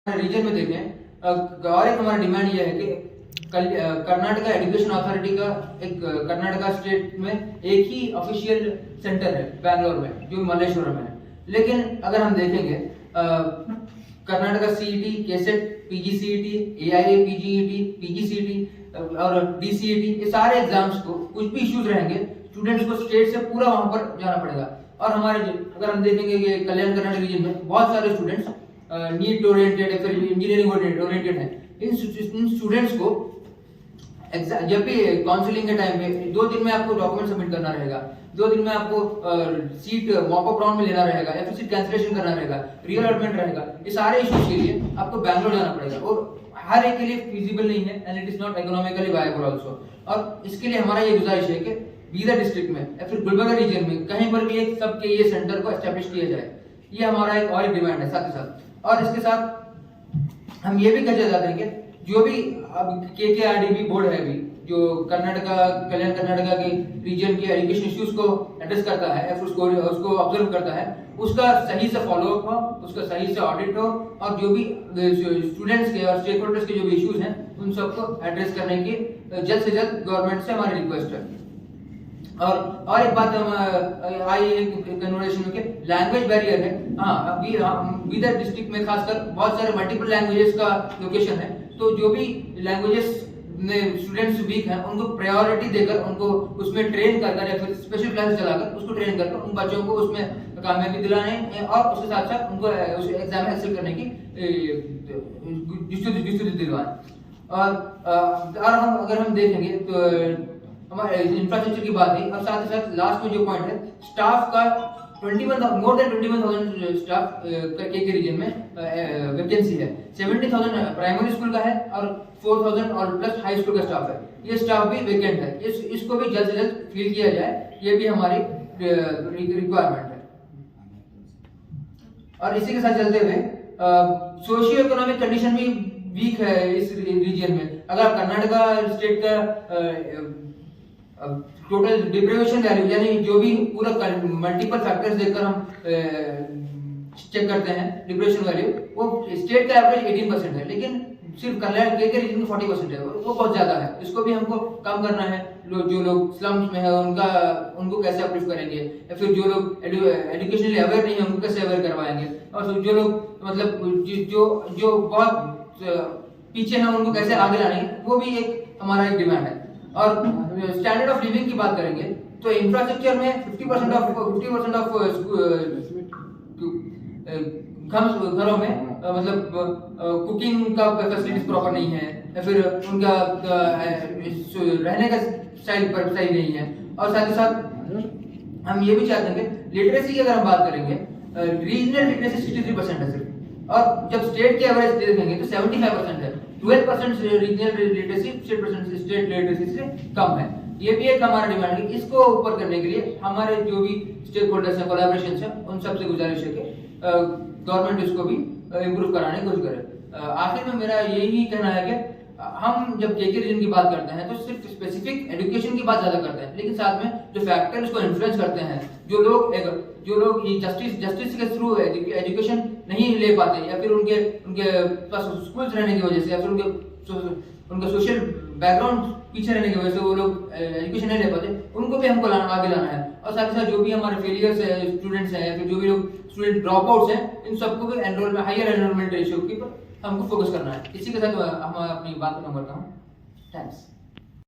Reason में देखें और एक हमारा डिमांड ये है कि कर्नाटका एजुकेशन अथॉरिटी का एक कर्नाटका स्टेट में एक ही ऑफिशियल सेंटर है बैंगलोर में जो मल्लेश्वरम है। लेकिन अगर हम देखेंगे कर्नाटका सीईटी, केसेट, पीजीसीईटी, एआईए पीजीईटी, पीजीसीईटी और डीसीईटी, ये सारे एग्जाम्स को कुछ भी इश्यूज रहेंगे स्टूडेंट्स को स्टेट से पूरा वहां पर जाना पड़ेगा। और हमारे अगर हम देखेंगे कि कल्याण कर्नाटक रीजन में बहुत सारे स्टूडेंट्स नीट ओरिएंटेड या फिर इंजीनियरिंग ओरिएंटेड है। इन स्टूडेंट्स को जब भी काउंसलिंग के टाइम पे 2 दिन में आपको डॉक्यूमेंट सबमिट करना रहेगा, 2 दिन में आपको सीट मॉपअप राउंड में लेना रहेगा या फिर सीट कैंसिलेशन करना रहेगा, रीअलॉटमेंट रहेगा। ये सारे इश्यूज के लिए आपको बैंगलोर जाना पड़ेगा और हर एक के लिए फिजिबल नहीं है and it is not economically viable also. और इसके लिए हमारा ये गुजारिश है कि बीदर डिस्ट्रिक्ट में या फिर गुलबर्गा रीजन में कहीं पर भी एक सबके ये सेंटर को एस्टेब्लिश किया जाए। ये हमारा एक और डिमांड है साथ ही साथ। और इसके साथ हम ये भी कहना चाहते हैं कि जो भी अब केकेआरडीबी बोर्ड है अभी जो कर्नाटका कल्याण कर्नाटका के रीजन के एजुकेशन इश्यूज को एड्रेस करता है, उसको ऑब्जर्व करता है, उसका सही से फॉलोअप हो, उसका सही से ऑडिट हो और जो भी स्टूडेंट्स के और स्टेक होल्डर्स के जो भी इश्यूज हैं उन सबको एड्रेस करने की जल्द से जल्द गवर्नमेंट से हमारी रिक्वेस्ट है। और एक बात आई कन्वर्सेशन में कि लैंग्वेज बैरियर है। हाँ, बीदर डिस्ट्रिक्ट में खासकर बहुत सारे मल्टीपल लैंग्वेजेस का लोकेशन है, तो जो भी लैंग्वेजेस में स्टूडेंट्स वीक हैं उनको प्रायोरिटी देकर उनको उसमें ट्रेन कर या फिर स्पेशल क्लासेस चलाकर उसको ट्रेन कर उन बच्चों को उसमें कामयाबी दिलाने और उसके साथ साथ उनको उस एग्जाम में एक्सेल करने की जिस्तुति दिलवाएं। और हम देखेंगे तो हमारे इंफ्रास्ट्रक्चर की बात है और साथ ही साथ लास्ट में जो पॉइंट है स्टाफ का मोर देन 21,000 स्टाफ के रीजन में वैकेंसी है। 70,000 प्राइमरी स्कूल का है और 4,000 और प्लस हाई स्कूल का स्टाफ है। ये स्टाफ भी वैकेंट है, इसको भी जल्द से जल्द फिल किया जाए, ये भी हमारी रिक्वायरमेंट है। और इसी के साथ चलते हुए सोशियो इकोनॉमिक कंडीशन भी वीक है इस रीजन में। अगर कर्नाटका स्टेट का टोटल डिप्रेवेशन वैल्यू यानी जो भी पूरा मल्टीपल फैक्टर्स देखकर हम चेक करते हैं डिप्रेशन वैल्यू, वो स्टेट का एवरेज 18% है, लेकिन सिर्फ कल्याण के रीजन में 40% है, वो बहुत ज्यादा है। इसको भी हमको कम करना है। जो लोग स्लम्स में है उनको कैसे अपलिफ्ट करेंगे, या फिर जो लोग एजुकेशनली अवेयर नहीं है उनको कैसे अवेयर करवाएंगे, और जो लोग मतलब जो बहुत पीछे हैं उनको कैसे आगे लाएंगे, वो भी एक हमारा एक डिमांड है। और स्टैंडर्ड ऑफ लिविंग की बात करेंगे तो इंफ्रास्ट्रक्चर में 50% ऑफ घरों में मतलब कुकिंग का फैसिलिटीज प्रॉपर नहीं है, या फिर उनका रहने का स्टाइल पर सही नहीं है। और साथ ही साथ हम ये भी चाहते हैं कि लिटरेसी की अगर हम बात करेंगे रीजनल लिटरेसी 63% है सिर्फ, और जब स्टेट के एवरेज देखेंगे तो 75% है। 12% रीजनल लिटरेसी 6% स्टेट लिटरेसी से कम है। ये भी एक हमारा डिमांड है। इसको ऊपर करने के लिए हमारे जो भी स्टेक होल्डर्स हैं, कोलैबोरेशन है, उन सबसे गुजारिश है कि गवर्नमेंट इसको भी इम्प्रूव कराने की कोशिश करे। आखिर में मेरा यही कहना है कि हम जब केके रीजन की बात करते हैं तो सिर्फ स्पेसिफिक एजुकेशन की बात ज्यादा करते हैं, लेकिन साथ में जो फैक्टर्स को इन्फ्लुएंस करते हैं, जो लोग जस्टिस के थ्रू एजुकेशन नहीं ले पाते, या फिर उनके पास स्कूल्स रहने की वजह से, या फिर उनका सोशल बैकग्राउंड पीछे रहने की वजह से वो लोग एजुकेशन नहीं ले पाते, उनको भी हमको आगे लाना है। और साथ ही साथ जो भी हमारे फेलियर्स है स्टूडेंट्स हैं, या फिर जो भी लोग स्टूडेंट ड्रॉप आउट्स हैं, इन सबको भी हायर एनरोलमेंट रेशियो की पर हमको फोकस करना है। इसी के साथ हम अपनी बात खत्म करता हूँ। थैंक्स।